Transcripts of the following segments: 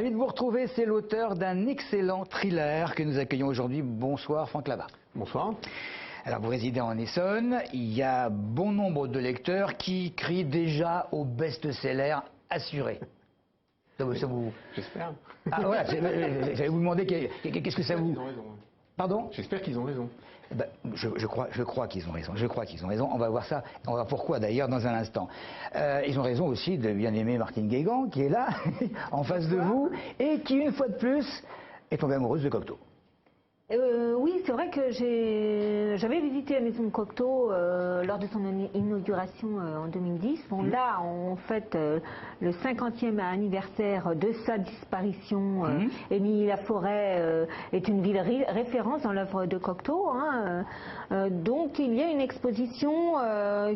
Ravi de vous retrouver, c'est l'auteur d'un excellent thriller que nous accueillons aujourd'hui. Bonsoir Franck Labat. Bonsoir. Alors vous résidez en Essonne, il y a bon nombre de lecteurs qui crient déjà au best-seller assuré. Ça vous... J'espère. Ah voilà, j'allais vous demander qu'est-ce que ça vous... Ils ont raison. Pardon? J'espère qu'ils ont raison. Ben, je crois qu'ils ont raison. Je crois qu'ils ont raison. On va voir ça. On va voir pourquoi d'ailleurs dans un instant. Ils ont raison aussi de bien aimer Martine Guégan qui est là, en face de vous, et qui une fois de plus est tombée amoureuse de Cocteau. Oui, c'est vrai que j'avais visité la maison de Cocteau lors de son inauguration en 2010. Bon, là, on fête le 50e anniversaire de sa disparition. Émilie Laforêt est une ville référence dans l'œuvre de Cocteau. Donc, il y a une exposition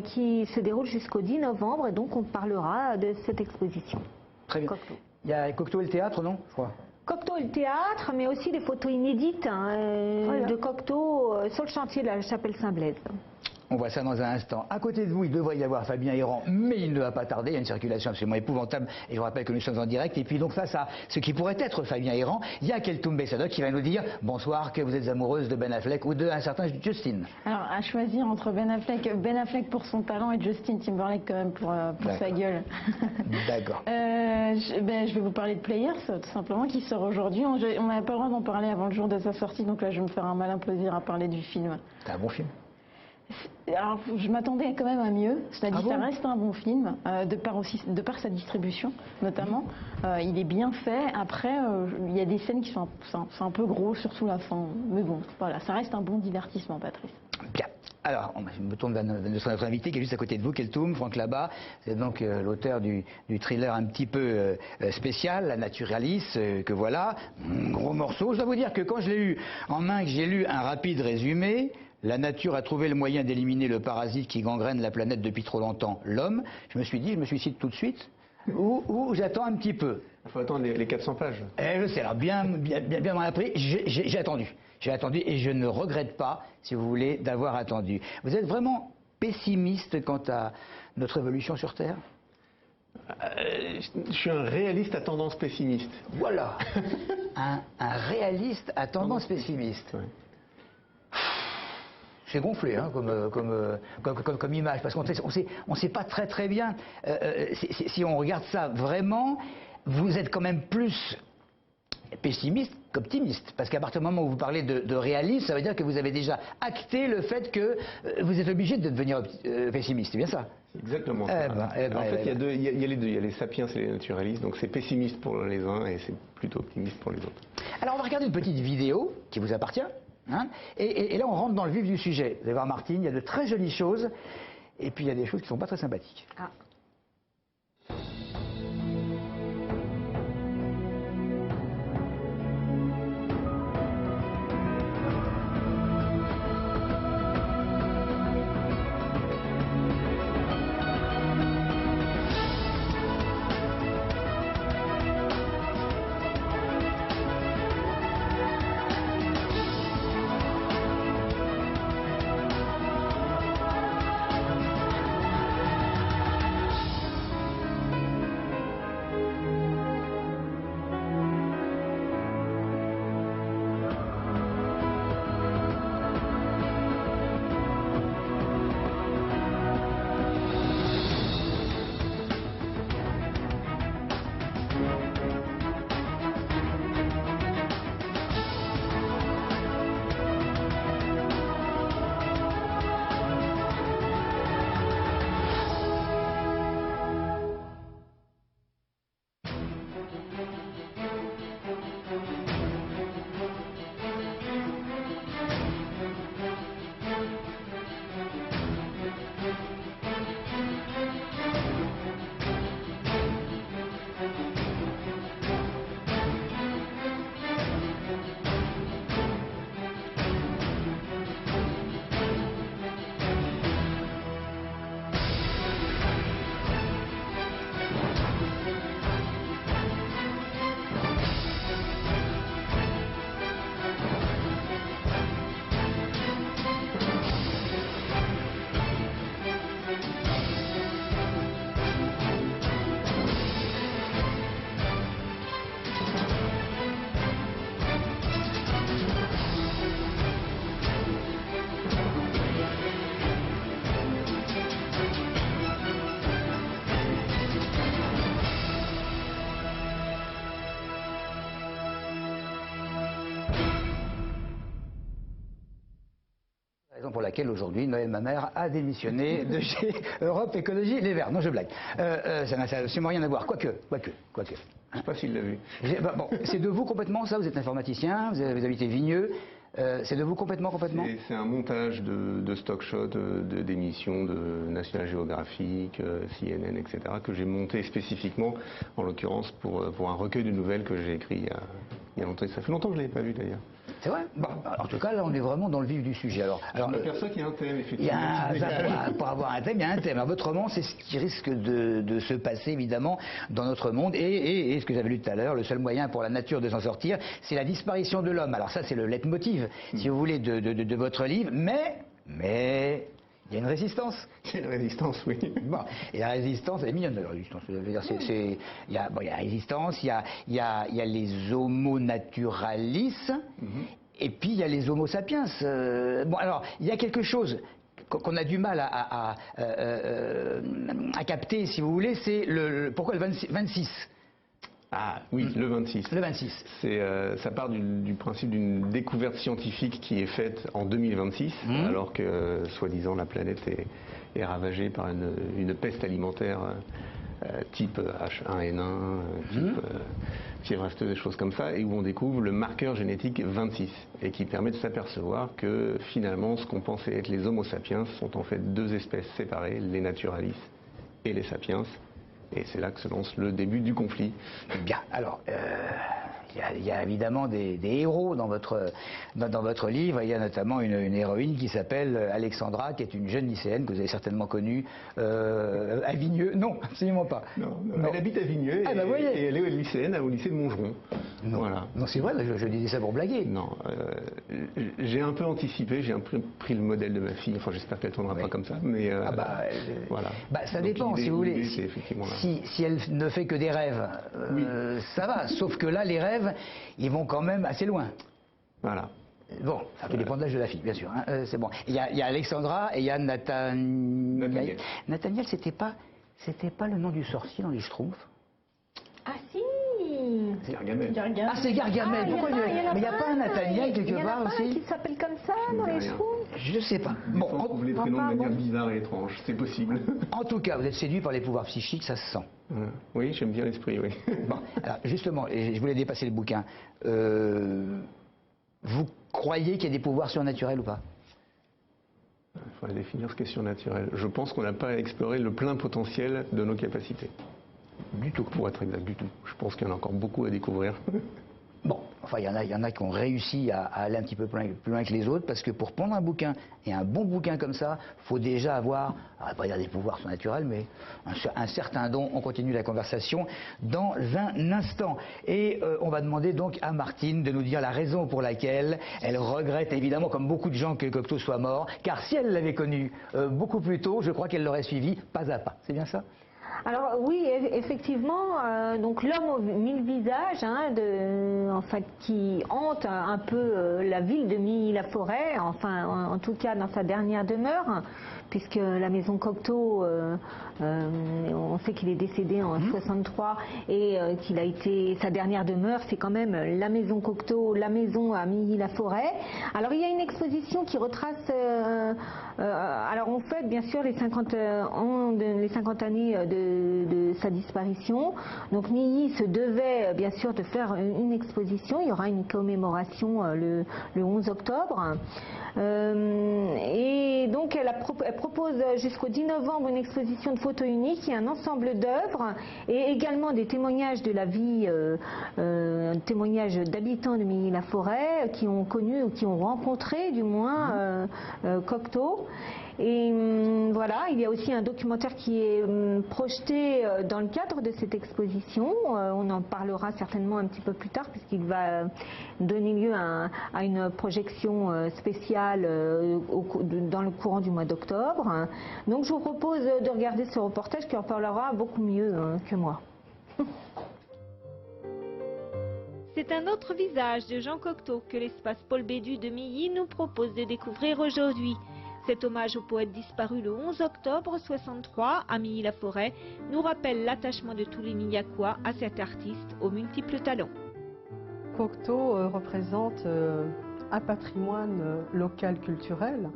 qui se déroule jusqu'au 10 novembre. Et donc, on parlera de cette exposition. Très bien. Cocteau. Il y a Cocteau et le théâtre, non? Je crois. Cocteau et le théâtre, mais aussi des photos inédites de Cocteau sur le chantier de la chapelle Saint-Blaise. On voit ça dans un instant. À côté de vous, il devrait y avoir Fabien Héran, mais il ne va pas tarder. Il y a une circulation absolument épouvantable. Et je vous rappelle que nous sommes en direct. Et puis donc face à ce qui pourrait être Fabien Héran, il y a Keltoum Bessadok qui va nous dire bonsoir, que vous êtes amoureuse de Ben Affleck ou d'un certain Justin. Alors à choisir entre Ben Affleck pour son talent et Justin Timberlake quand même pour sa gueule. D'accord. Je vais vous parler de Players tout simplement qui sort aujourd'hui. On n'avait pas le droit d'en parler avant le jour de sa sortie, donc là je vais me faire un malin plaisir à parler du film. C'est un bon film. Alors, je m'attendais quand même à mieux, c'est-à-dire que ça reste un bon film, de par sa distribution notamment. Il est bien fait. Après, il y a des scènes qui sont un peu gros, surtout la fin. Mais bon, voilà, ça reste un bon divertissement, Patrice. Bien. Alors, je me tourne vers notre invité qui est juste à côté de vous, Keltoum, Franck Labat. C'est donc l'auteur du thriller un petit peu spécial, La Naturalis, que voilà. Gros morceau. Je dois vous dire que quand je l'ai eu en main, que j'ai lu un rapide résumé, la nature a trouvé le moyen d'éliminer le parasite qui gangrène la planète depuis trop longtemps, l'homme. Je me suis dit, je me suicide tout de suite, ou j'attends un petit peu. Il faut attendre les 400 pages. Je sais, alors bien dans la prix, j'ai attendu. J'ai attendu et je ne regrette pas, si vous voulez, d'avoir attendu. Vous êtes vraiment pessimiste quant à notre évolution sur Terre? Je suis un réaliste à tendance pessimiste. Voilà. un réaliste à tendance pessimiste. Ouais. C'est gonflé comme image, parce qu'on ne sait pas très bien. Si on regarde ça vraiment, vous êtes quand même plus pessimiste qu'optimiste. Parce qu'à partir du moment où vous parlez de réalisme, ça veut dire que vous avez déjà acté le fait que vous êtes obligé de devenir pessimiste. C'est bien ça? Exactement. En fait, il y a les deux. Il y a les sapiens et les naturalistes. Donc c'est pessimiste pour les uns et c'est plutôt optimiste pour les autres. Alors on va regarder une petite vidéo qui vous appartient. Et là, on rentre dans le vif du sujet. Vous allez voir, Martine, il y a de très jolies choses, et puis il y a des choses qui ne sont pas très sympathiques. Ah. raison pour laquelle aujourd'hui Noël Mamère a démissionné de chez Europe Écologie Les Verts. Non, je blague. Ça n'a absolument rien à voir. Quoique. Je ne sais pas s'il l'a vu. Bon, c'est de vous complètement ça, vous êtes informaticien, vous habitez Vigneux. C'est de vous complètement C'est un montage de stock shots, d'émissions de National Geographic, CNN, etc. que j'ai monté spécifiquement, en l'occurrence, pour un recueil de nouvelles que j'ai écrit il y a longtemps. Ça fait longtemps que je ne l'avais pas vu d'ailleurs. C'est vrai. Bon, en tout cas, là, on est vraiment dans le vif du sujet. Alors, je m'aperçois qu'il y a un thème, effectivement. Pour avoir un thème, il y a un thème. Alors, votre roman, c'est ce qui risque de se passer, évidemment, dans notre monde. Et ce que j'avais lu tout à l'heure, le seul moyen pour la nature de s'en sortir, c'est la disparition de l'homme. Alors ça, c'est le leitmotiv, si vous voulez, de votre livre. Mais... il y a une résistance. Il y a une résistance, oui. Bon, et la résistance, elle est mignonne, la résistance. Il y a la résistance, il y a les homo naturalis, et puis il y a les homo sapiens. Bon, alors, il y a quelque chose qu'on a du mal à capter, si vous voulez, c'est pourquoi le 26 ? Ah oui, le 26. Le 26. Ça part du principe d'une découverte scientifique qui est faite en 2026, alors que, soi-disant, la planète est ravagée par une peste alimentaire type H1N1, type fièvre afteuse, des choses comme ça, et où on découvre le marqueur génétique 26, et qui permet de s'apercevoir que, finalement, ce qu'on pensait être les Homo sapiens sont en fait deux espèces séparées, les naturalis et les sapiens. Et c'est là que se lance le début du conflit. Bien, alors, il y a évidemment des héros dans votre livre. Il y a notamment une héroïne qui s'appelle Alexandra, qui est une jeune lycéenne que vous avez certainement connue à Vigneux. Non, absolument pas. Non. Elle habite à Vigneux et elle est lycéenne au lycée de Montgeron. Non, voilà. Non, c'est vrai, je disais ça pour blaguer. Non, j'ai un peu anticipé, j'ai un peu pris le modèle de ma fille. Enfin, j'espère qu'elle ne tournera pas comme ça. Mais voilà. Ça dépend, si vous voulez. Si elle ne fait que des rêves, ça va. Sauf que là, les rêves, ils vont quand même assez loin. Voilà. Bon, ça peut dépendre de l'âge de la fille, bien sûr. Hein, c'est bon. Il y a Alexandra et il y a Nathaniel. Nathaniel, c'était pas le nom du sorcier dans les Schtroumpfs? Ah si. C'est Gargamel. Ah, c'est Gargamel. Pourquoi mais il n'y a pas un Nathaniel quelque part aussi? Il y en a pas un qui s'appelle comme ça dans les Schtroumpfs? Je sais pas. Bon, on trouve les prénoms de manière bizarre et étrange, c'est possible. En tout cas, vous êtes séduit par les pouvoirs psychiques, ça se sent. Oui, j'aime bien l'esprit, oui. Bon, alors justement, je voulais dépasser le bouquin. Vous croyez qu'il y a des pouvoirs surnaturels ou pas? Il faudrait définir ce qu'est surnaturel. Je pense qu'on n'a pas exploré le plein potentiel de nos capacités. Du tout. Pour être exact, du tout. Je pense qu'il y en a encore beaucoup à découvrir. Bon, enfin, il y en a qui ont réussi à aller un petit peu plus loin que les autres, parce que pour prendre un bouquin, et un bon bouquin comme ça, il faut déjà avoir, on va pas dire des pouvoirs surnaturels, mais un certain don. On continue la conversation dans un instant. Et on va demander donc à Martine de nous dire la raison pour laquelle elle regrette, évidemment, comme beaucoup de gens, que Cocteau soit mort, car si elle l'avait connu beaucoup plus tôt, je crois qu'elle l'aurait suivi pas à pas. C'est bien ça ? Alors oui, effectivement, donc l'homme aux mille visages, en fait, qui hante un peu la ville de Milly-la-Forêt, enfin en tout cas dans sa dernière demeure, puisque la maison Cocteau, on sait qu'il est décédé en 63 et qu'il a été, sa dernière demeure, c'est quand même la maison Cocteau, la maison à Milly-la-Forêt. Alors il y a une exposition qui retrace, alors on fête bien sûr les 50 années de sa disparition. Donc Milly se devait bien sûr de faire une exposition. Il y aura une commémoration le 11 octobre. Et donc elle propose jusqu'au 10 novembre une exposition de photos uniques et un ensemble d'œuvres et également des témoignages de la vie, témoignages d'habitants de Milly-la-Forêt qui ont connu ou qui ont rencontré du moins Cocteau. Et voilà, il y a aussi un documentaire qui est projeté dans le cadre de cette exposition. On en parlera certainement un petit peu plus tard puisqu'il va donner lieu à une projection spéciale dans le courant du mois d'octobre. Donc je vous propose de regarder ce reportage qui en parlera beaucoup mieux que moi. C'est un autre visage de Jean Cocteau que l'espace Paul Bédu de Milly nous propose de découvrir aujourd'hui. Cet hommage au poète disparu le 11 octobre 63 à Milly-la-Forêt nous rappelle l'attachement de tous les Milliacois à cet artiste aux multiples talents. Cocteau représente un patrimoine local culturel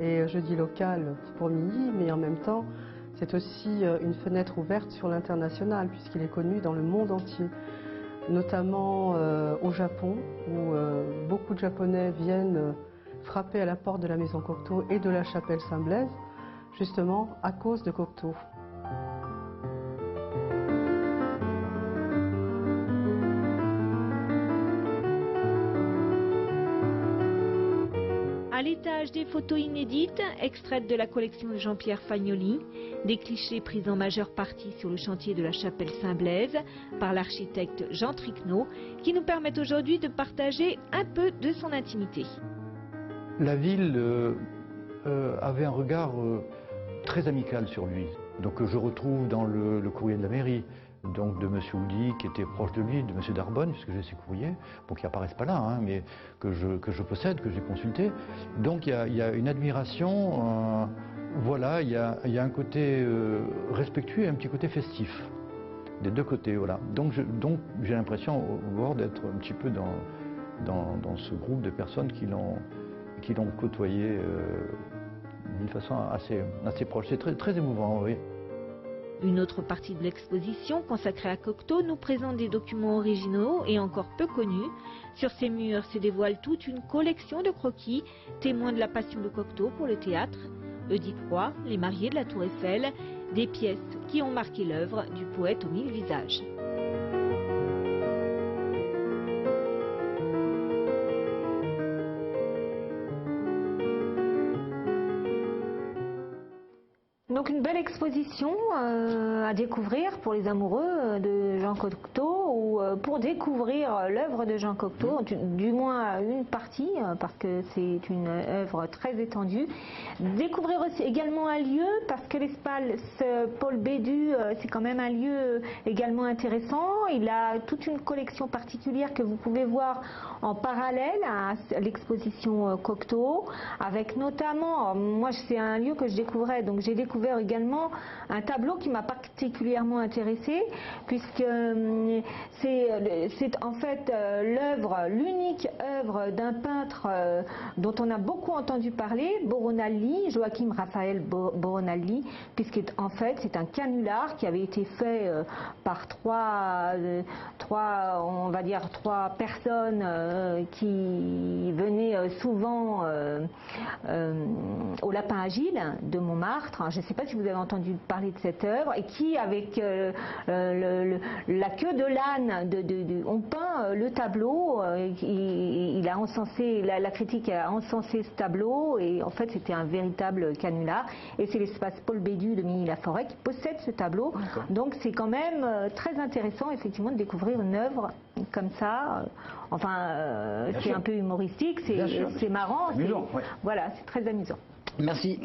Et je dis local pour Milly, mais en même temps, c'est aussi une fenêtre ouverte sur l'international, puisqu'il est connu dans le monde entier, notamment au Japon, où beaucoup de Japonais viennent frapper à la porte de la maison Cocteau et de la chapelle Saint-Blaise, justement à cause de Cocteau. À l'étage, des photos inédites, extraites de la collection de Jean-Pierre Fagnoli, des clichés pris en majeure partie sur le chantier de la chapelle Saint-Blaise par l'architecte Jean Tricnot, qui nous permettent aujourd'hui de partager un peu de son intimité. La ville avait un regard très amical sur lui. Donc je retrouve dans le courrier de la mairie, donc de M. Houdy, qui était proche de lui, de M. Darbonne, puisque j'ai ses courriers, bon, qui n'apparaissent pas là, hein, mais que je possède, que j'ai consulté. Donc il y a une admiration, voilà, il y a un côté respectueux et un petit côté festif, des deux côtés, voilà. Donc j'ai l'impression au bord d'être un petit peu dans ce groupe de personnes qui l'ont côtoyé d'une façon assez proche. C'est très émouvant, oui. Une autre partie de l'exposition consacrée à Cocteau nous présente des documents originaux et encore peu connus. Sur ces murs se dévoile toute une collection de croquis, témoins de la passion de Cocteau pour le théâtre. Oedipe Roi, Les mariés de la Tour Eiffel, des pièces qui ont marqué l'œuvre du poète aux 1000 visages. Donc une belle exposition à découvrir pour les amoureux de Jean Cocteau ou pour découvrir l'œuvre de Jean Cocteau, du moins une partie parce que c'est une œuvre très étendue. Découvrir aussi également un lieu parce que l'espace Paul Bédu c'est quand même un lieu également intéressant. Il a toute une collection particulière que vous pouvez voir en parallèle à l'exposition Cocteau, avec notamment, moi c'est un lieu que je découvrais, donc j'ai découvert également un tableau qui m'a particulièrement intéressée, puisque c'est en fait l'unique œuvre d'un peintre dont on a beaucoup entendu parler, Boronaldi, Joachim Raphaël Boronaldi, puisqu'en fait c'est un canular qui avait été fait par trois personnes qui venaient souvent au Lapin Agile de Montmartre. Je ne sais pas si vous avez entendu parler de cette œuvre, et qui, avec la queue de l'âne, on peint le tableau. Il a encensé, la critique a encensé ce tableau, et en fait c'était un véritable canular. Et c'est l'espace Paul Bédu de Milly-la-Forêt qui possède ce tableau. Donc c'est quand même très intéressant effectivement de découvrir une œuvre comme ça. C'est un peu humoristique, c'est marrant, voilà, c'est très amusant. Merci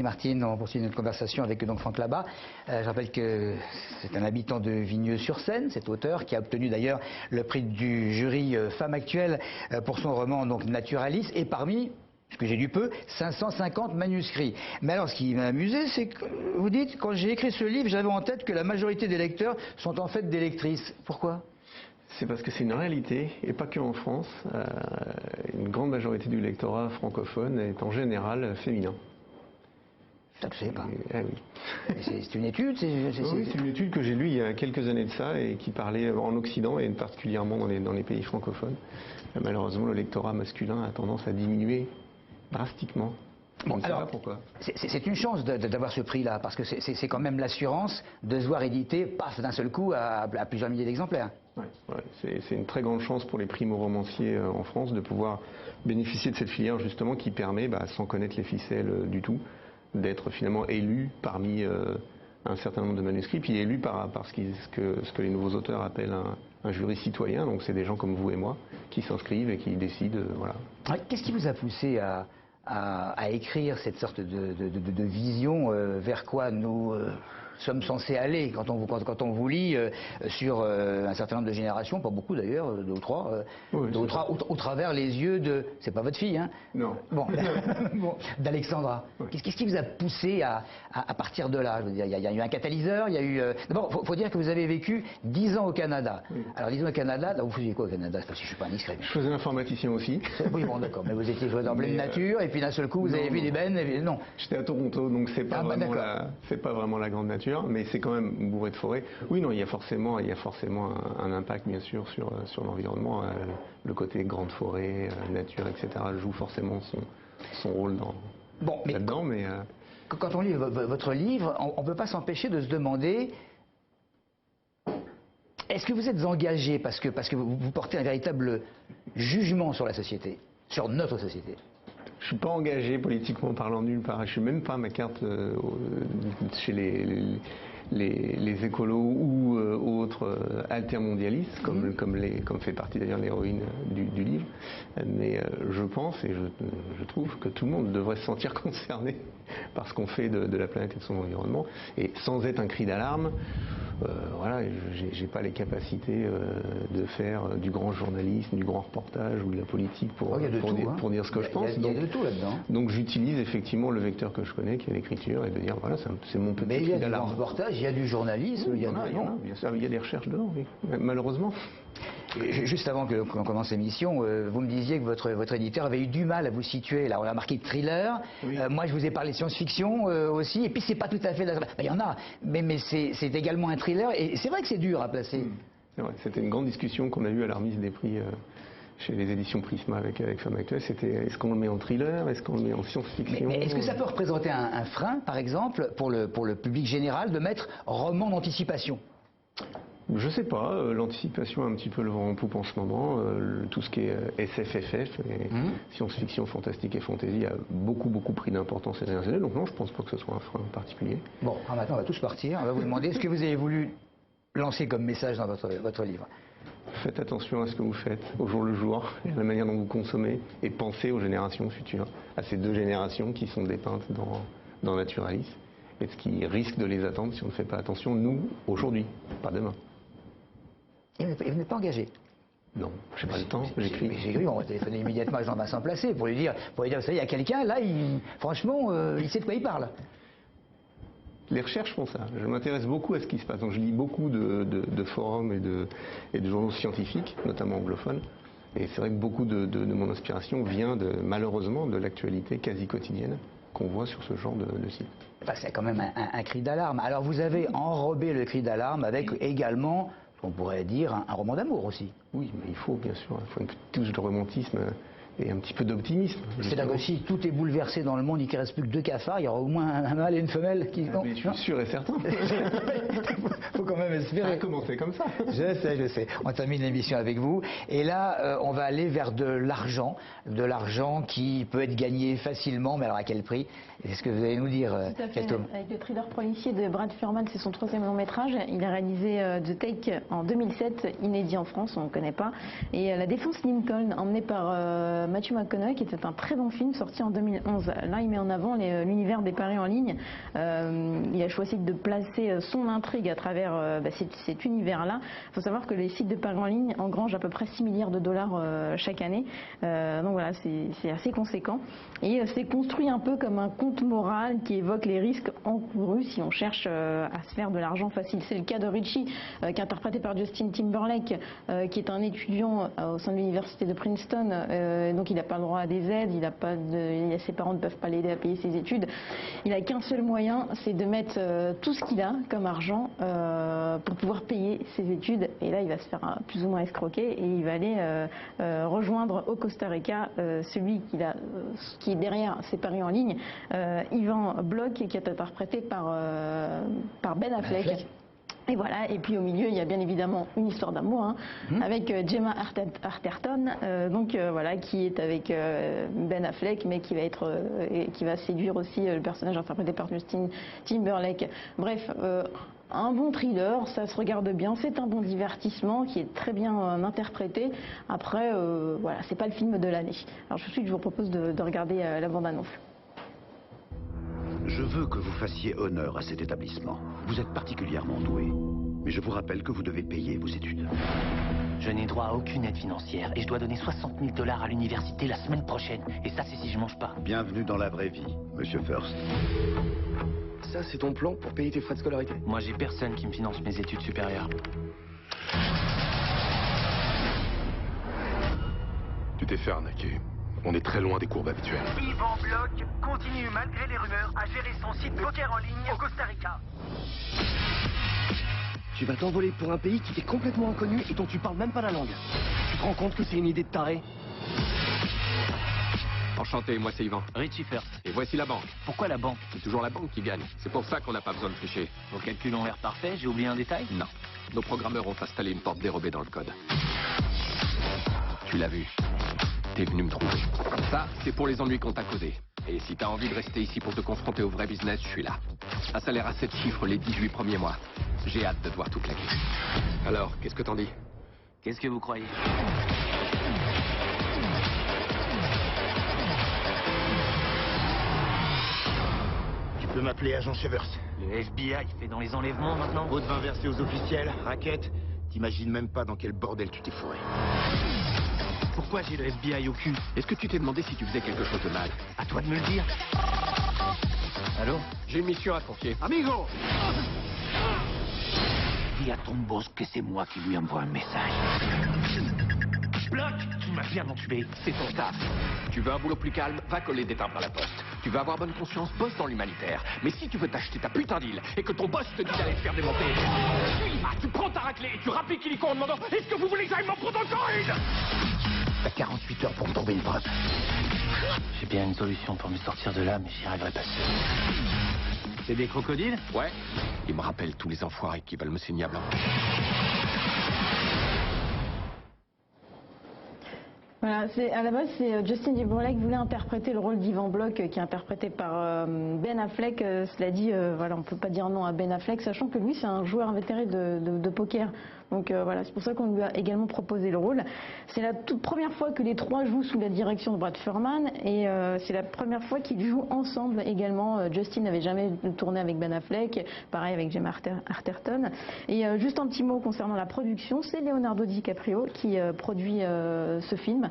Martine. On poursuit notre conversation avec donc Franck Labat. Je rappelle que c'est un habitant de Vigneux-sur-Seine, cet auteur, qui a obtenu d'ailleurs le prix du jury Femme Actuelle pour son roman donc Naturaliste, et parmi, ce que j'ai lu peu, 550 manuscrits. Mais alors ce qui m'a amusé, c'est que vous dites, quand j'ai écrit ce livre, j'avais en tête que la majorité des lecteurs sont en fait des lectrices. Pourquoi ? C'est parce que c'est une réalité, et pas que en France. Une grande majorité du lectorat francophone est en général féminin. Ça, je ne sais pas. Oui. C'est une étude Oui, c'est une étude que j'ai lue il y a quelques années de ça, et qui parlait en Occident, et particulièrement dans les pays francophones. Malheureusement, le lectorat masculin a tendance à diminuer drastiquement. Bon, alors, pourquoi. C'est une chance d'avoir ce prix-là, parce que c'est quand même l'assurance de se voir édité, paf, d'un seul coup, à plusieurs milliers d'exemplaires. C'est une très grande chance pour les primo-romanciers en France de pouvoir bénéficier de cette filière, justement, qui permet, sans connaître les ficelles du tout, d'être finalement élu parmi un certain nombre de manuscrits, puis élu par ce que les nouveaux auteurs appellent un jury citoyen. Donc c'est des gens comme vous et moi qui s'inscrivent et qui décident. Voilà. Qu'est-ce qui vous a poussé à écrire cette sorte de vision vers quoi nous sommes censés aller quand on vous lit sur un certain nombre de générations, pas beaucoup d'ailleurs, deux ou trois, au travers les yeux de... C'est pas votre fille, hein? Non. Bon, bon, d'Alexandra. Ouais. Qu'est-ce qui vous a poussé à partir de là? Je veux dire, il y a eu un catalyseur, il y a eu... D'abord, faut dire que vous avez vécu 10 ans au Canada. Oui. Alors 10 ans au Canada, vous faisiez quoi au Canada? Parce que je suis pas indiscret. Je faisais informaticien aussi. Oui, bon, d'accord. Mais vous étiez joué dans pleine nature, et puis d'un seul coup, vous avez vu des bennes, et non. J'étais à Toronto, donc c'est pas vraiment la grande nature, mais c'est quand même bourré de forêt. Oui, non, il y a forcément un impact, bien sûr, sur l'environnement. Le côté grande forêt, nature, etc. joue forcément son rôle là-dedans. Mais quand on lit votre livre, on ne peut pas s'empêcher de se demander... Est-ce que vous êtes engagé parce que vous portez un véritable jugement sur la société, sur notre société? Je ne suis pas engagé politiquement parlant nulle part. Je ne suis même pas à ma carte chez les écolos ou autres altermondialistes, comme fait partie d'ailleurs l'héroïne du livre. Mais je pense et je trouve que tout le monde devrait se sentir concerné par ce qu'on fait de la planète et de son environnement. Et sans être un cri d'alarme, voilà, j'ai pas les capacités de faire du grand journalisme, du grand reportage ou de la politique pour dire ce que je pense. Il y a de tout là-dedans. Donc j'utilise effectivement le vecteur que je connais, qui est l'écriture, et de dire voilà, c'est mon petit cri d'alarme. Mais il y a du reportage, il y a du journalisme, il y a des recherches dedans, oui, malheureusement. Juste avant qu'on commence l'émission, vous me disiez que votre éditeur avait eu du mal à vous situer. Là, on a marqué thriller. Oui. Moi, je vous ai parlé de science-fiction aussi. Et puis, c'est pas tout à fait... Il y en a, mais c'est également un thriller. Et c'est vrai que c'est dur à placer. C'est vrai. C'était une grande discussion qu'on a eue à la remise des prix chez les éditions Prisma avec Femmes Actuelles. C'était est-ce qu'on le met en thriller, est-ce qu'on le met en science-fiction? Mais est-ce que ça peut représenter un frein, par exemple, pour le public général, de mettre roman d'anticipation? Je sais pas, l'anticipation a un petit peu le vent en poupe en ce moment, tout ce qui est SFFF, science-fiction, fantastique et fantasy a beaucoup pris d'importance ces dernières années, donc non, je pense pas que ce soit un frein particulier. Bon, alors maintenant on va tous partir, on va vous demander ce que vous avez voulu lancer comme message dans votre livre. Faites attention à ce que vous faites au jour le jour, à la manière dont vous consommez, et pensez aux générations futures, à ces deux générations qui sont dépeintes dans Naturalis, et ce qui risque de les attendre si on ne fait pas attention, nous, aujourd'hui, pas demain. Et vous n'êtes pas engagé? Non, je n'ai pas le temps, j'écris. J'ai cru, on va téléphoner immédiatement à Jean-Vincent Placé pour lui dire, vous savez, il y a quelqu'un, là, franchement, il sait de quoi il parle. Les recherches font ça. Je m'intéresse beaucoup à ce qui se passe. Donc je lis beaucoup de forums et de journaux scientifiques, notamment anglophones. Et c'est vrai que beaucoup de mon inspiration vient malheureusement de l'actualité quasi quotidienne qu'on voit sur ce genre de site. Enfin, c'est quand même un cri d'alarme. Alors vous avez enrobé le cri d'alarme avec également... on pourrait dire un roman d'amour aussi. Oui, mais il faut bien sûr, il faut une touche de romantisme et un petit peu d'optimisme. C'est-à-dire que si tout est bouleversé dans le monde et qu'il ne reste plus que 2 cafards, il y aura au moins un mâle et une femelle qui... Mais je suis sûr et certain. Il faut quand même espérer. Ça a commencé comme ça. Je sais. On termine l'émission avec vous. Et là, on va aller vers de l'argent qui peut être gagné facilement, mais alors à quel prix? C'est ce que vous allez nous dire, Tom. Avec le thriller policier de Brad Furman, c'est son 3e long métrage. Il a réalisé The Take en 2007, inédit en France, on ne connaît pas. Et La Défense Lincoln, emmené par Matthew McConaughey, qui était un très bon film sorti en 2011. Là, il met en avant l'univers des paris en ligne. Il a choisi de placer son intrigue à travers cet univers-là. Il faut savoir que les sites de paris en ligne engrangent à peu près 6 milliards de dollars chaque année. Donc voilà, c'est assez conséquent. Et c'est construit un peu comme un conte moral qui évoque les risques encourus si on cherche à se faire de l'argent facile. C'est le cas de Richie, qui est interprété par Justin Timberlake, qui est un étudiant au sein de l'université de Princeton. Donc il n'a pas le droit à des aides, ses parents ne peuvent pas l'aider à payer ses études. Il n'a qu'un seul moyen, c'est de mettre tout ce qu'il a comme argent pour pouvoir payer ses études. Et là, il va se faire plus ou moins escroquer et il va aller rejoindre au Costa Rica celui qui est derrière ses paris en ligne, Yvan Bloch, qui est interprété par Ben Affleck. Et voilà, et puis au milieu, il y a bien évidemment une histoire d'amour avec Gemma Arterton, voilà, qui est avec Ben Affleck, mais qui va séduire aussi le personnage interprété par Justin Timberlake. Bref, un bon thriller, ça se regarde bien, c'est un bon divertissement qui est très bien interprété. Après, voilà, c'est pas le film de l'année. Alors tout de suite, je vous propose de regarder la bande-annonce. Je veux que vous fassiez honneur à cet établissement. Vous êtes particulièrement doué. Mais je vous rappelle que vous devez payer vos études. Je n'ai droit à aucune aide financière et je dois donner 60 000 $ à l'université la semaine prochaine. Et ça, c'est si je mange pas. Bienvenue dans la vraie vie, Monsieur First. Ça, c'est ton plan pour payer tes frais de scolarité? Moi, j'ai personne qui me finance mes études supérieures. Tu t'es fait arnaquer. On est très loin des courbes habituelles. Yvan Bloch continue, malgré les rumeurs, à gérer son site de poker en ligne au Costa Rica. Tu vas t'envoler pour un pays qui t'est complètement inconnu et dont tu parles même pas la langue. Tu te rends compte que c'est une idée de taré? Enchanté, moi c'est Yvan. Richie First. Et voici la banque. Pourquoi la banque? C'est toujours la banque qui gagne. C'est pour ça qu'on n'a pas besoin de tricher. Vos calculs ont l'air parfaits, j'ai oublié un détail? Non. Nos programmeurs ont installé une porte dérobée dans le code. Tu l'as vu. T'es venu me trouver. Ça, c'est pour les ennuis qu'on t'a causés. Et si t'as envie de rester ici pour te confronter au vrai business, je suis là. Un salaire à 7 chiffres les 18 premiers mois. J'ai hâte de te voir toute la game. Alors, qu'est-ce que t'en dis? Qu'est-ce que vous croyez? Tu peux m'appeler agent Chevers. Le FBI fait dans les enlèvements maintenant? Pot de vin versé aux officiels, raquettes. T'imagines même pas dans quel bordel tu t'es fourré. Pourquoi j'ai le FBI au cul? Est-ce que tu t'es demandé si tu faisais quelque chose de mal? À toi de me le dire. Allô? J'ai une mission à confier. Amigo! Dis à ton boss que c'est moi qui lui envoie un message. Bloch, tu m'as bien entué. C'est ton taf. Tu veux un boulot plus calme? Va coller des timbres à la poste. Tu veux avoir bonne conscience? Bosse dans l'humanitaire. Mais si tu veux t'acheter ta putain d'île et que ton boss te dit d'aller te faire démonter, tu y vas, tu prends ta raclée et tu rappliques illico en demandant est-ce que vous voulez que j'aille m'en prendre encore une? T'as 48 heures pour me tomber une pote. J'ai bien une solution pour me sortir de là, mais j'y arriverai pas seul. C'est des crocodiles? Ouais. Ils me rappellent tous les enfoirés qui veulent me signer à blanc. Voilà, à la base, c'est Justin Timberlake qui voulait interpréter le rôle d'Yvan Bloch, qui est interprété par Ben Affleck. Cela dit, voilà, on peut pas dire non à Ben Affleck, sachant que lui, c'est un joueur invétéré de poker. Donc voilà, c'est pour ça qu'on lui a également proposé le rôle. C'est la toute première fois que les trois jouent sous la direction de Brad Furman, et c'est la première fois qu'ils jouent ensemble également. Justin n'avait jamais tourné avec Ben Affleck, pareil avec Gemma Arterton. Et juste un petit mot concernant la production, c'est Leonardo DiCaprio qui produit ce film.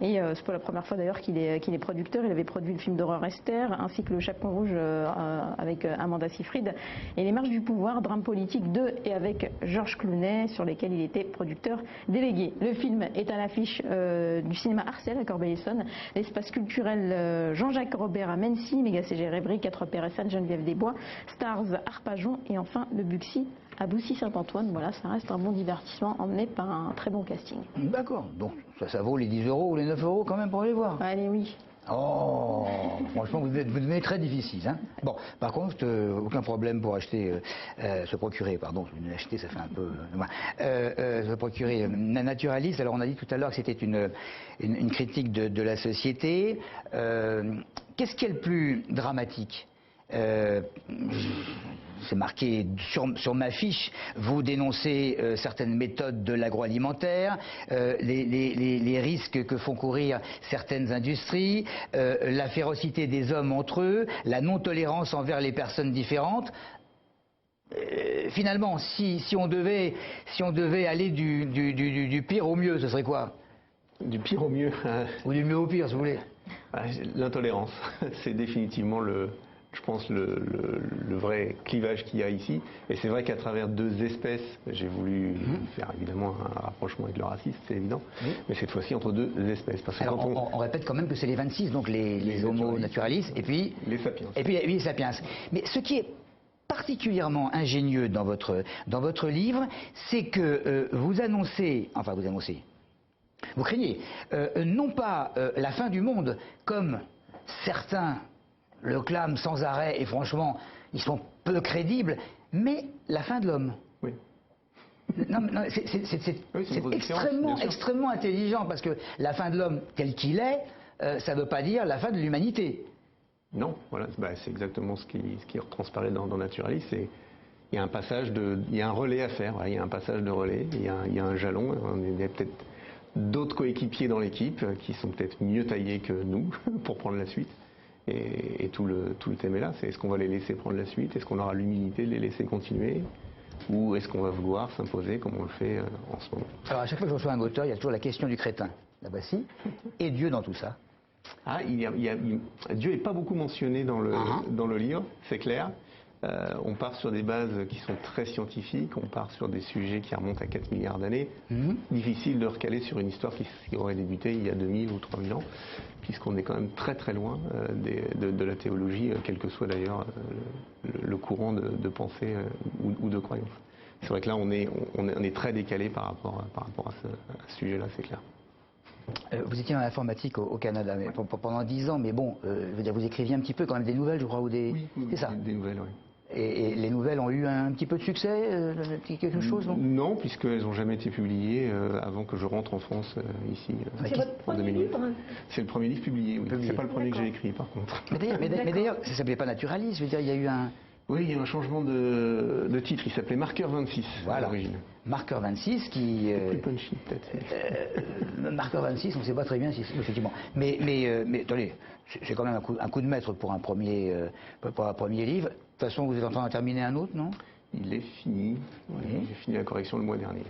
Et c'est pas la première fois d'ailleurs qu'il est producteur. Il avait produit le film d'horreur Esther, ainsi que Le Chaperon Rouge avec Amanda Seyfried, et Les Marches du Pouvoir, drame politique 2, et avec Georges Clooney, sur lesquels il était producteur délégué. Le film est à l'affiche du cinéma Arcel à Corbeil-Essonnes, l'espace culturel Jean-Jacques Robert à Mency, Méga CG Rêverie, 4 Péressanne, Geneviève Desbois, Stars Arpajon, et enfin le Buxy à Boussy-Saint-Antoine. Voilà, ça reste un bon divertissement emmené par un très bon casting. D'accord, donc ça vaut les 10 € ou les 9 € quand même pour aller voir. Allez, oui. Oh, franchement, vous devenez très difficile. Hein. Bon, par contre, aucun problème pour acheter, se procurer, pardon, acheter, ça fait un peu... se procurer Naturaliste. Alors, on a dit tout à l'heure que c'était une critique de la société. Qu'est-ce qui est le plus dramatique? C'est marqué sur ma fiche, vous dénoncez certaines méthodes de l'agroalimentaire, les risques que font courir certaines industries, la férocité des hommes entre eux, la non-tolérance envers les personnes différentes. Finalement, si on devait aller du pire au mieux, ce serait quoi? Du pire au mieux. Ou du mieux au pire, si vous voulez. L'intolérance, c'est définitivement je pense, le vrai clivage qu'il y a ici. Et c'est vrai qu'à travers deux espèces, j'ai voulu faire évidemment un rapprochement avec le racisme, c'est évident, mais cette fois-ci entre deux espèces. Parce que alors, on répète quand même que c'est les 26, donc les homo naturalistes, et puis les sapiens. Et puis les sapiens. Mais ce qui est particulièrement ingénieux dans votre livre, c'est que vous craignez non pas la fin du monde, comme certains le clament sans arrêt, et franchement, ils sont peu crédibles, mais la fin de l'homme. Oui. Non, c'est extrêmement intelligent, parce que la fin de l'homme tel qu'il est, ça ne veut pas dire la fin de l'humanité. Non, voilà, c'est exactement ce qui transparaît dans Naturaliste. Il y a un passage il y a un relais à faire, il y a un passage de relais, il y a un jalon, il y a peut-être d'autres coéquipiers dans l'équipe qui sont peut-être mieux taillés que nous pour prendre la suite. Et tout le thème est là, c'est est-ce qu'on va les laisser prendre la suite, est-ce qu'on aura l'humilité de les laisser continuer, ou est-ce qu'on va vouloir s'imposer comme on le fait en ce moment. Alors à chaque fois que je reçois un auteur, il y a toujours la question du crétin, la voici, et Dieu dans tout ça. Ah, Dieu n'est pas beaucoup mentionné dans le livre, c'est clair. On part sur des bases qui sont très scientifiques, on part sur des sujets qui remontent à 4 milliards d'années. Difficile de recaler sur une histoire qui aurait débuté il y a 2000 ou 3000 ans, puisqu'on est quand même très très loin de la théologie, quel que soit d'ailleurs le courant de pensée ou de croyance. C'est vrai que là on est très décalé par rapport à ce sujet-là, c'est clair. Vous étiez dans l'informatique au Canada mais pendant 10 ans, mais bon, je veux dire, vous écriviez un petit peu quand même des nouvelles, je crois, ou des... Oui, c'est ça. Des nouvelles, oui. Et les nouvelles ont eu un petit peu de succès, quelque chose, non? Non, puisqu'elles n'ont jamais été publiées avant que je rentre en France ici. C'est votre premier livre? C'est le premier livre publié, oui. C'est pas le premier que j'ai écrit, par contre. Mais d'ailleurs, ça ne s'appelait pas Naturaliste, je veux dire, il y a eu un... Oui, il y a eu un changement de titre, il s'appelait Marqueur 26 à l'origine. Marqueur 26 qui... plus punchy, peut-être. Marqueur 26, on ne sait pas très bien si effectivement. Mais attendez, c'est quand même un coup de maître pour un premier livre. De toute façon, vous êtes en train de terminer un autre, non? Il est fini. Oui. J'ai fini la correction le mois dernier.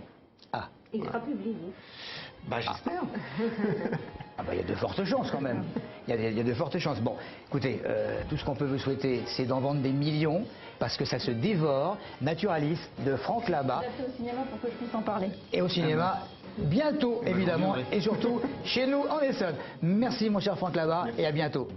Ah. Il sera publié. Bah, j'espère. Ah bah, il y a de fortes chances quand même. Il y a de fortes chances. Bon, écoutez, tout ce qu'on peut vous souhaiter, c'est d'en vendre des millions, parce que ça se dévore. Naturaliste de Franck Labat. Adapté au cinéma pour que je puisse en parler. Et au cinéma, bientôt, évidemment, et surtout chez nous en Essonne. Merci mon cher Franck Labat, et à bientôt.